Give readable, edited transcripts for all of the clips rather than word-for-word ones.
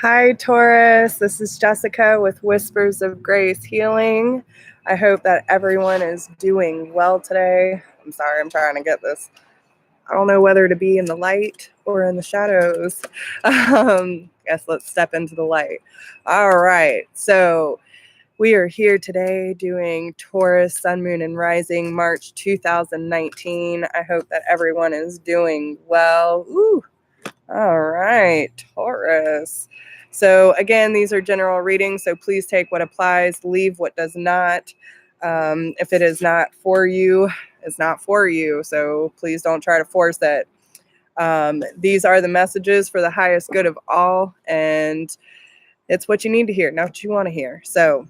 Hi, Taurus. This is Jessica with Whispers of Grace Healing. I hope that everyone is doing well today. I'm sorry, I'm trying to get this. I don't know whether to be in the light or in the shadows. Guess let's step into the light. All right. So we are here today doing Taurus, Sun, Moon, and Rising, March 2019. I hope that everyone is doing well. Ooh. All right, Taurus. So again, these are general readings, so please take what applies, leave what does not. If it is not for you, it's not for you, so please don't try to force it. These are the messages for the highest good of all, and it's what you need to hear, not what you want to hear. So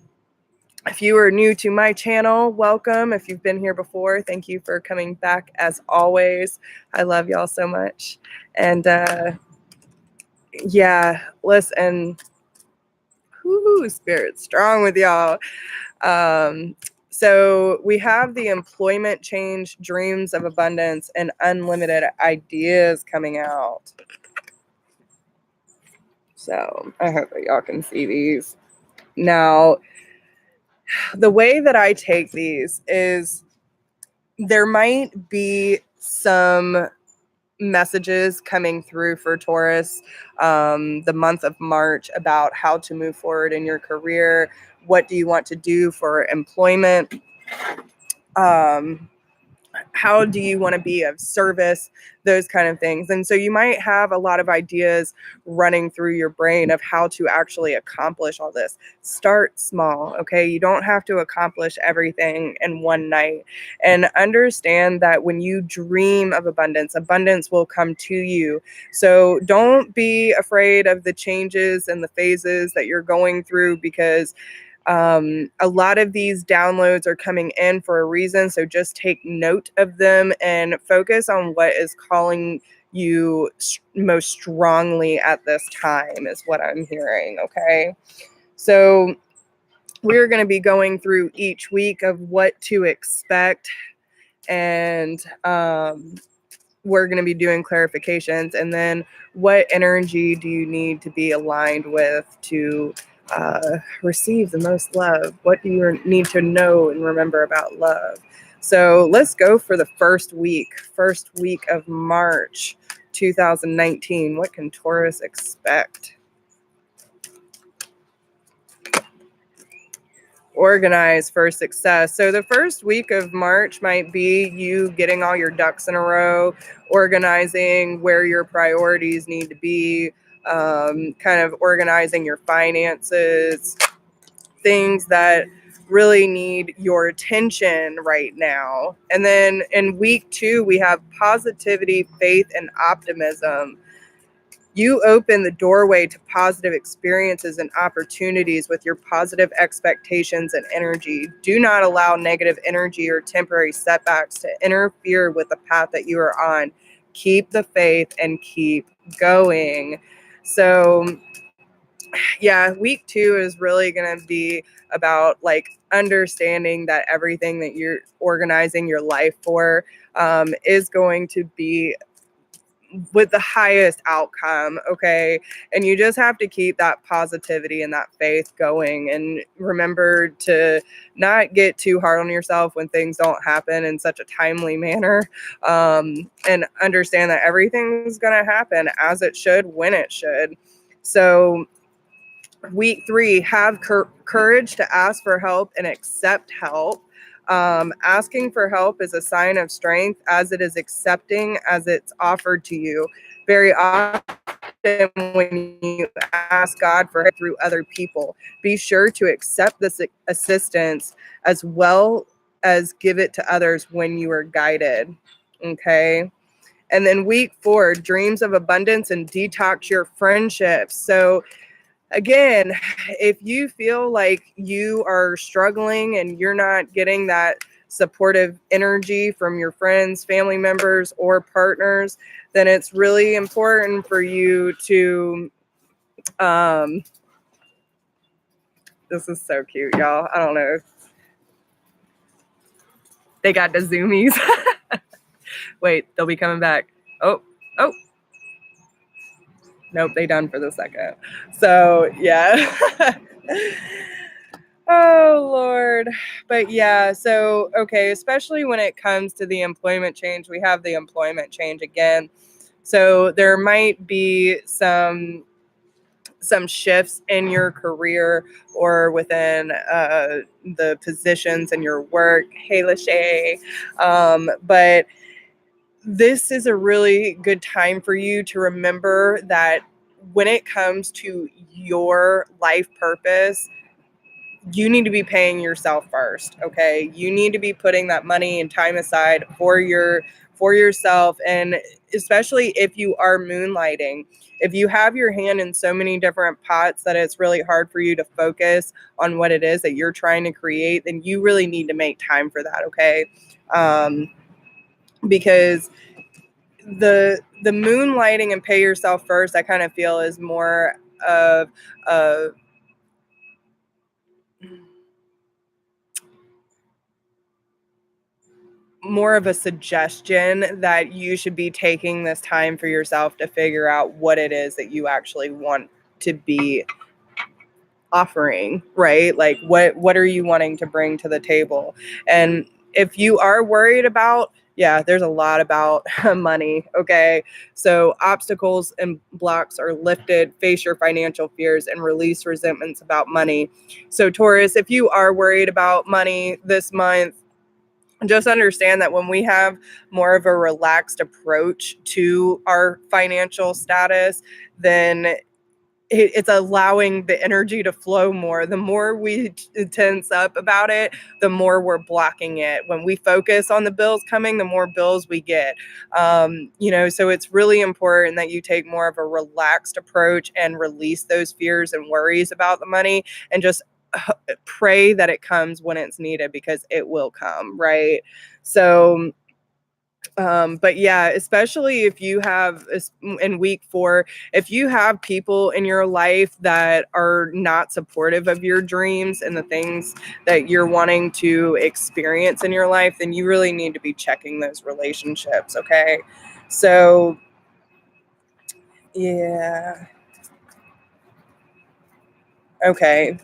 if you are new to my channel, welcome. If you've been here before, thank you for coming back as always. I love y'all so much. And yeah, listen, spirit strong with y'all. So we have the employment change, dreams of abundance, and unlimited ideas coming out. So I hope that y'all can see these. Now, the way that I take these is there might be some messages coming through for Taurus the month of March about how to move forward in your career. What do you want to do for employment? How do you want to be of service? Those kind of things. And so you might have a lot of ideas running through your brain of how to actually accomplish all this. Start small, okay? You don't have to accomplish everything in one night. And understand that when you dream of abundance, abundance will come to you. So don't be afraid of the changes and the phases that you're going through, because a lot of these downloads are coming in for a reason. So just take note of them and focus on what is calling you most strongly at this time, is what I'm hearing. Okay. So we're going to be going through each week of what to expect. And we're going to be doing clarifications. And then what energy do you need to be aligned with to receive the most love? What do you need to know and remember about love? So let's go for the first week of March 2019. What can Taurus expect? Organize for success. So the first week of March might be you getting all your ducks in a row, organizing where your priorities need to be, kind of organizing your finances, things that really need your attention right now. And then in week 2, we have positivity, faith, and optimism. You open the doorway to positive experiences and opportunities with your positive expectations and energy. Do not allow negative energy or temporary setbacks to interfere with the path that you are on. Keep the faith and keep going. So yeah, week 2 is really going to be about like understanding that everything that you're organizing your life for is going to be with the highest outcome. Okay. And you just have to keep that positivity and that faith going, and remember to not get too hard on yourself when things don't happen in such a timely manner, and understand that everything's going to happen as it should, when it should. So week 3, have courage to ask for help and accept help. Asking for help is a sign of strength, as it is accepting as it's offered to you. Very often when you ask God for help through other people, be sure to accept this assistance as well as give it to others when you are guided. Okay. And then week 4, dreams of abundance and detox your friendships. So again, if you feel like you are struggling and you're not getting that supportive energy from your friends, family members, or partners, then it's really important for you to, this is so cute, y'all. I don't know. They got the zoomies. Wait, they'll be coming back. Oh. Nope, they done for the second. So yeah. Oh Lord. But yeah, so okay, especially when it comes to the employment change, we have the employment change again. So there might be some shifts in your career or within the positions in your work. Hey, Lachey. But this is a really good time for you to remember that when it comes to your life purpose, you need to be paying yourself first. Okay, you need to be putting that money and time aside for yourself. And especially if you are moonlighting, if you have your hand in so many different pots that it's really hard for you to focus on what it is that you're trying to create, then you really need to make time for that. Okay, because the moonlighting and pay yourself first, I kind of feel is of a more of a suggestion that you should be taking this time for yourself to figure out what it is that you actually want to be offering, right? Like what are you wanting to bring to the table? And if you are worried about, yeah, there's a lot about money, okay? So obstacles and blocks are lifted, face your financial fears and release resentments about money. So Taurus, if you are worried about money this month, just understand that when we have more of a relaxed approach to our financial status, then it's allowing the energy to flow more. The more we tense up about it, the more we're blocking it. When we focus on the bills coming, the more bills we get. So it's really important that you take more of a relaxed approach and release those fears and worries about the money and just pray that it comes when it's needed, because it will come, right? So but yeah, especially if you have in week 4, if you have people in your life that are not supportive of your dreams and the things that you're wanting to experience in your life, then you really need to be checking those relationships. Okay, so yeah. Okay.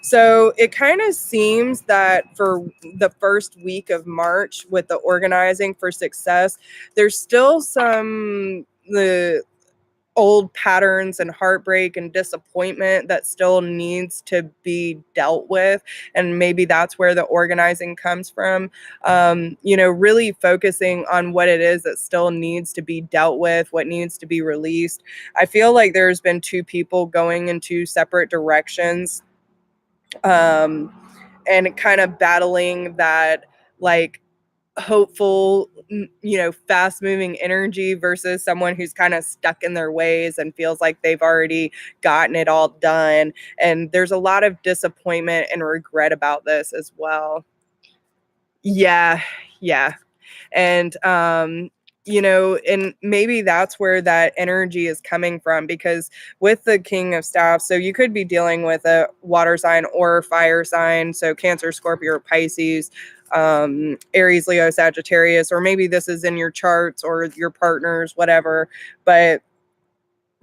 So it kind of seems that for the first week of March with the organizing for success, there's still the old patterns and heartbreak and disappointment that still needs to be dealt with. And maybe that's where the organizing comes from. Really focusing on what it is that still needs to be dealt with, what needs to be released. I feel like there's been two people going in two separate directions, and kind of battling that, like, hopeful, fast moving energy versus someone who's kind of stuck in their ways and feels like they've already gotten it all done. And there's a lot of disappointment and regret about this as well. Yeah, yeah. And and maybe that's where that energy is coming from, because with the King of Staffs, so you could be dealing with a water sign or fire sign, so Cancer, Scorpio, or Pisces, Aries, Leo, Sagittarius, or maybe this is in your charts or your partners, whatever. But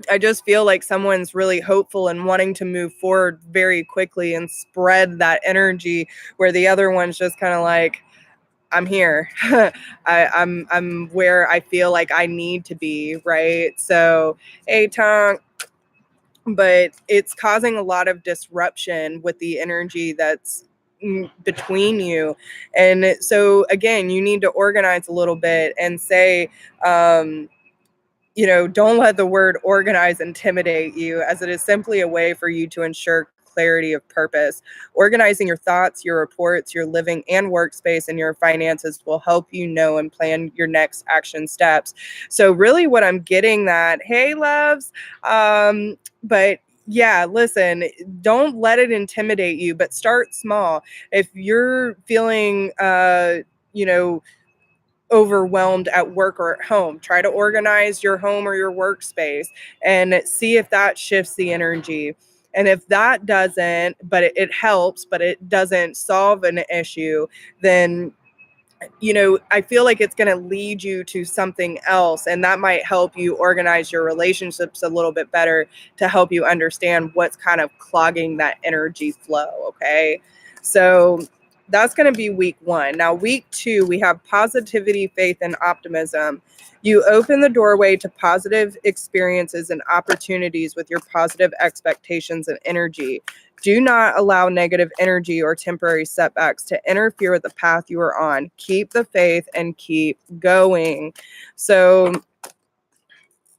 I just feel like someone's really hopeful and wanting to move forward very quickly and spread that energy, where the other one's just kind of like, I'm here. I'm where I feel like I need to be, right? So, hey, Tonk, but it's causing a lot of disruption with the energy that's between you. And so, again, you need to organize a little bit and say, don't let the word organize intimidate you, as it is simply a way for you to ensure clarity of purpose. Organizing your thoughts, your reports, your living and workspace, and your finances will help you know and plan your next action steps. So really what I'm getting that, hey loves, but yeah, listen, don't let it intimidate you, but start small. If you're feeling, you know, overwhelmed at work or at home, try to organize your home or your workspace and see if that shifts the energy. And if that doesn't, but it helps, but it doesn't solve an issue, then I feel like it's going to lead you to something else, and that might help you organize your relationships a little bit better to help you understand what's kind of clogging that energy flow. Okay. So that's going to be week 1. Now, week 2, we have positivity, faith, and optimism. You open the doorway to positive experiences and opportunities with your positive expectations and energy. Do not allow negative energy or temporary setbacks to interfere with the path you are on. Keep the faith and keep going. So,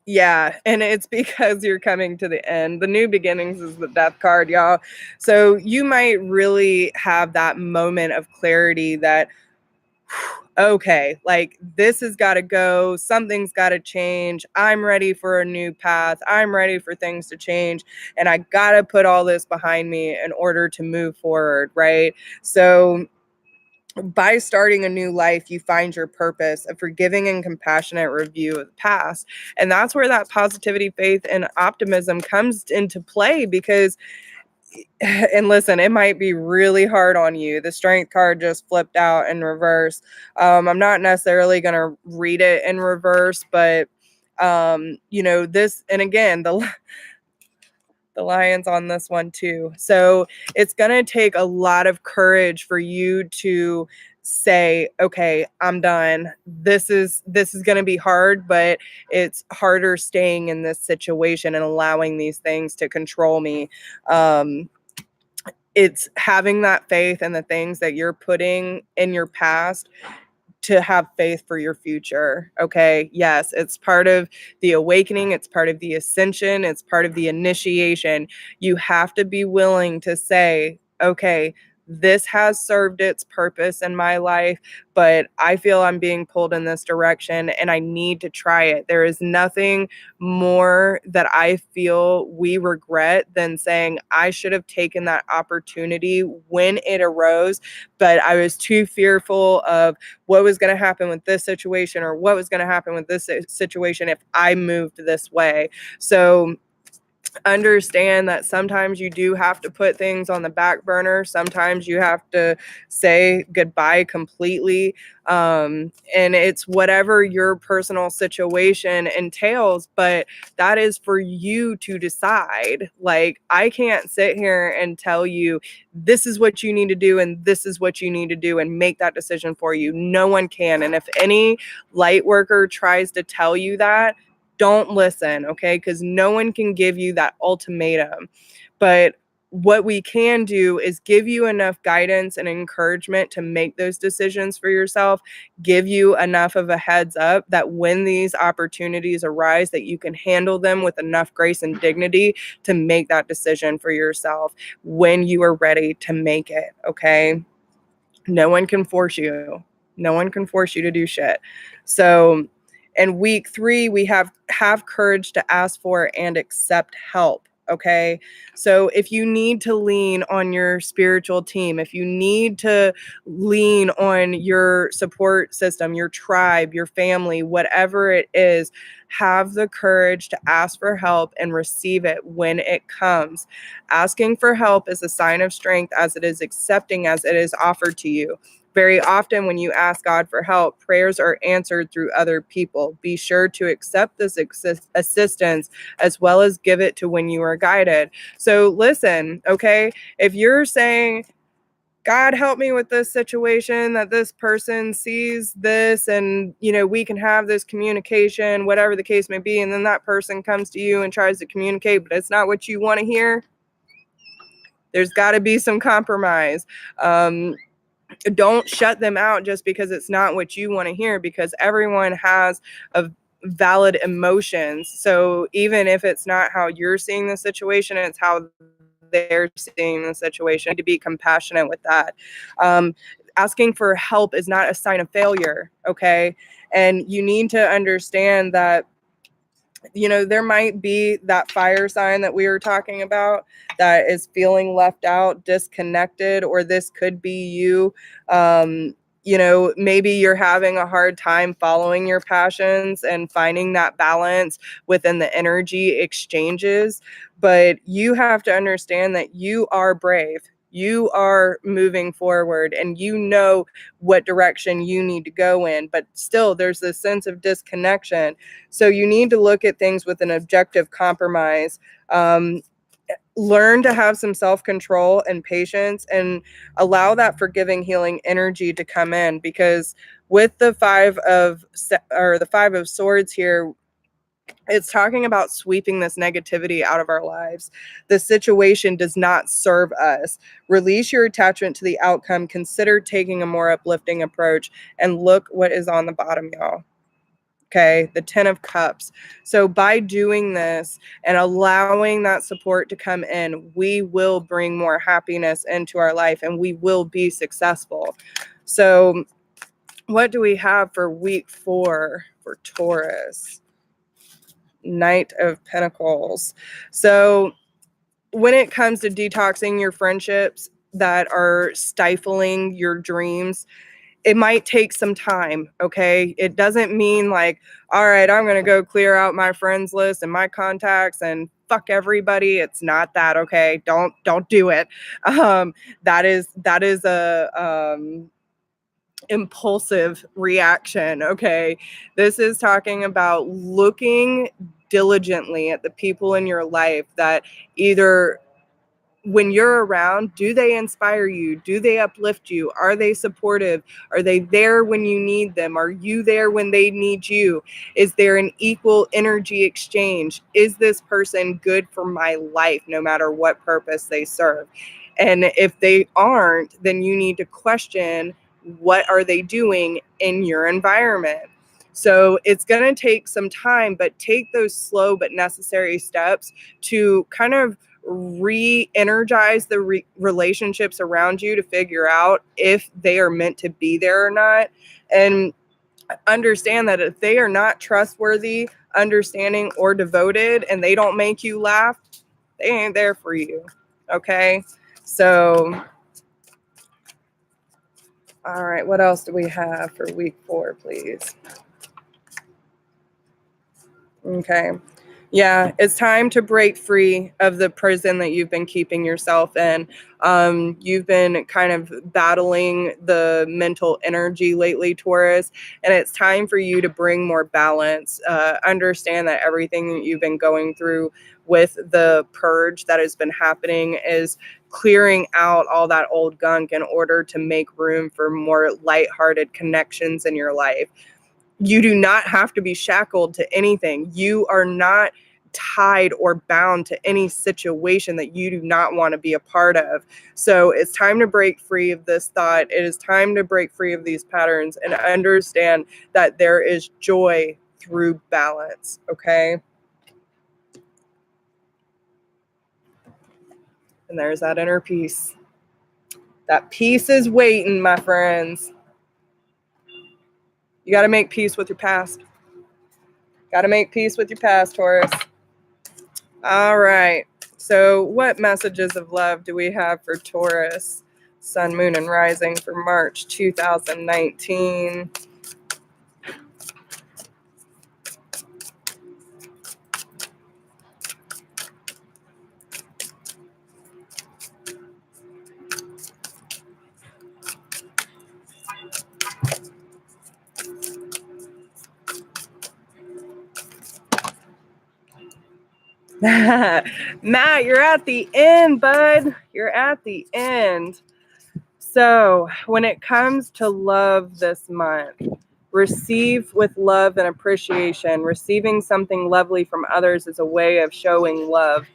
yeah, and it's because you're coming to the end. The new beginnings is the death card, y'all. So, you might really have that moment of clarity that, okay, like this has got to go, something's got to change. I'm ready for a new path. I'm ready for things to change. And I got to put all this behind me in order to move forward, right? So, by starting a new life, you find your purpose, a forgiving and compassionate review of the past. And that's where that positivity, faith, and optimism comes into play because and listen, it might be really hard on you. The strength card just flipped out in reverse. I'm not necessarily going to read it in reverse, but this, and again, the lion's on this one too. So it's going to take a lot of courage for you to say, okay, I'm done. This is going to be hard, but it's harder staying in this situation and allowing these things to control me. It's having that faith in the things that you're putting in your past to have faith for your future. Okay. Yes, it's part of the awakening. It's part of the ascension. It's part of the initiation. You have to be willing to say, okay, this has served its purpose in my life, but I feel I'm being pulled in this direction and I need to try it. There is nothing more that I feel we regret than saying I should have taken that opportunity when it arose, but I was too fearful of what was going to happen with this situation or what was going to happen with this situation if I moved this way. So understand that sometimes you do have to put things on the back burner. Sometimes you have to say goodbye completely. And it's whatever your personal situation entails, but that is for you to decide. Like, I can't sit here and tell you this is what you need to do and this is what you need to do and make that decision for you. No one can. And if any light worker tries to tell you that, don't listen, okay? Because no one can give you that ultimatum. But what we can do is give you enough guidance and encouragement to make those decisions for yourself, give you enough of a heads up that when these opportunities arise, that you can handle them with enough grace and dignity to make that decision for yourself when you are ready to make it, okay? No one can force you. No one can force you to do shit. So, in week 3, we have courage to ask for and accept help. Okay. So if you need to lean on your spiritual team, if you need to lean on your support system, your tribe, your family, whatever it is, have the courage to ask for help and receive it when it comes. Asking for help is a sign of strength as it is accepting as it is offered to you. Very often when you ask God for help, prayers are answered through other people. Be sure to accept this assistance as well as give it to when you are guided. So listen, okay, if you're saying, God, help me with this situation, that this person sees this and, we can have this communication, whatever the case may be, and then that person comes to you and tries to communicate, but it's not what you want to hear, there's got to be some compromise. Don't shut them out just because it's not what you want to hear, because everyone has a valid emotions. So even if it's not how you're seeing the situation, it's how they're seeing the situation. You need to be compassionate with that. Asking for help is not a sign of failure, okay? And you need to understand that there might be that fire sign that we were talking about that is feeling left out, disconnected, or this could be you. Maybe you're having a hard time following your passions and finding that balance within the energy exchanges, but you have to understand that you are brave. You are moving forward and you know what direction you need to go in, but still there's this sense of disconnection. So you need to look at things with an objective compromise. Learn to have some self-control and patience, and allow that forgiving, healing energy to come in, because with the five of swords here, it's talking about sweeping this negativity out of our lives. The situation does not serve us. Release your attachment to the outcome. Consider taking a more uplifting approach. And look what is on the bottom, y'all. Okay, the 10 of Cups. So by doing this and allowing that support to come in, we will bring more happiness into our life and we will be successful. So what do we have for week 4 for Taurus? Knight of Pentacles. So when it comes to detoxing your friendships that are stifling your dreams, it might take some time, okay? It doesn't mean like, all right, I'm going to go clear out my friends list and my contacts and fuck everybody. It's not that, okay? Don't do it. That is a impulsive reaction, okay? This is talking about looking diligently at the people in your life that either when you're around, do they inspire you? Do they uplift you? Are they supportive? Are they there when you need them? Are you there when they need you? Is there an equal energy exchange? Is this person good for my life, no matter what purpose they serve? And if they aren't, then you need to question, what are they doing in your environment? So it's going to take some time, but take those slow but necessary steps to kind of re-energize the relationships around you to figure out if they are meant to be there or not. And understand that if they are not trustworthy, understanding, or devoted, and they don't make you laugh, they ain't there for you. Okay? So, all right, what else do we have for week 4, please? Okay. Yeah, it's time to break free of the prison that you've been keeping yourself in. You've been kind of battling the mental energy lately, Taurus, and it's time for you to bring more balance. Understand that everything that you've been going through with the purge that has been happening is clearing out all that old gunk in order to make room for more lighthearted connections in your life. You do not have to be shackled to anything. You are not tied or bound to any situation that you do not want to be a part of. So it's time to break free of this thought. It is time to break free of these patterns and understand that there is joy through balance, okay? And there's that inner peace. That peace is waiting, my friends. You got to make peace with your past. Got to make peace with your past, Taurus. All right. So what messages of love do we have for Taurus, Sun, Moon, and Rising for March 2019? Matt, you're at the end, bud. You're at the end. So when it comes to love this month, receive with love and appreciation. Receiving something lovely from others is a way of showing love.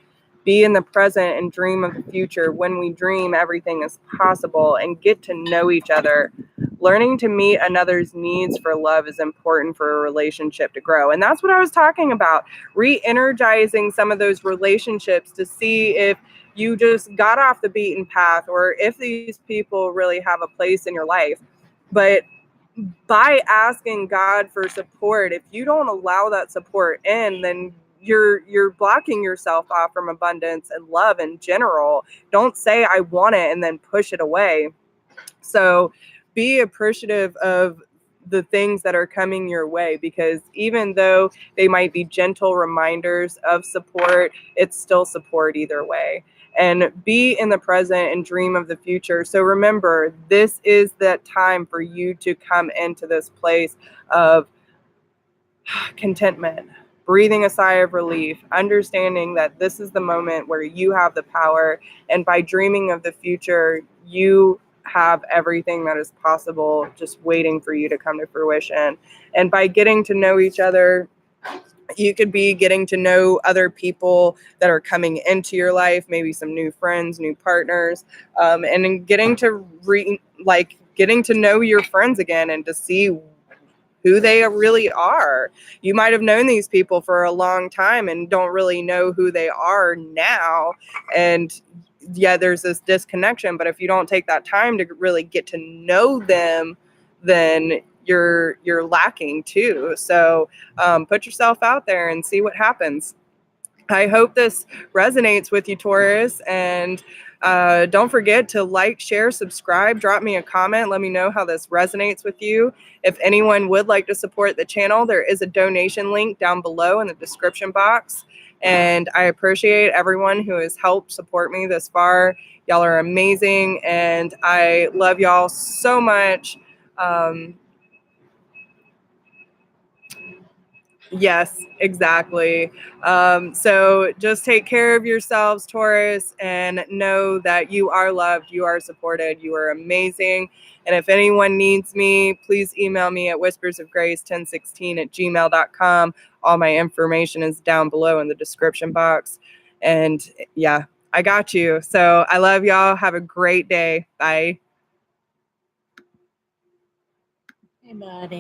Be in the present and dream of the future. When we dream, everything is possible, and get to know each other. Learning to meet another's needs for love is important for a relationship to grow. And that's what I was talking about. Re-energizing some of those relationships to see if you just got off the beaten path or if these people really have a place in your life. But by asking God for support, if you don't allow that support in, then you're blocking yourself off from abundance and love in general. Don't say I want it and then push it away. So be appreciative of the things that are coming your way, because even though they might be gentle reminders of support, it's still support either way. And be in the present and dream of the future. So remember, this is that time for you to come into this place of contentment, breathing a sigh of relief, understanding that this is the moment where you have the power. And by dreaming of the future, you have everything that is possible just waiting for you to come to fruition. And by getting to know each other, you could be getting to know other people that are coming into your life, maybe some new friends, new partners, and then getting to getting to know your friends again and to see who they really are. You might have known these people for a long time and don't really know who they are now. And yeah, there's this disconnection, but if you don't take that time to really get to know them, then you're lacking too. So put yourself out there and see what happens. I hope this resonates with you, Taurus, and don't forget to like, share, subscribe, drop me a comment. Let me know how this resonates with you. If anyone would like to support the channel, there is a donation link down below in the description box. And I appreciate everyone who has helped support me this far. Y'all are amazing, and I love y'all so much. Yes, exactly. So just take care of yourselves, Taurus, and know that you are loved, you are supported, you are amazing. And if anyone needs me, please email me at whispersofgrace1016@gmail.com. All my information is down below in the description box. And yeah, I got you. So I love y'all. Have a great day. Bye. Hey, buddy.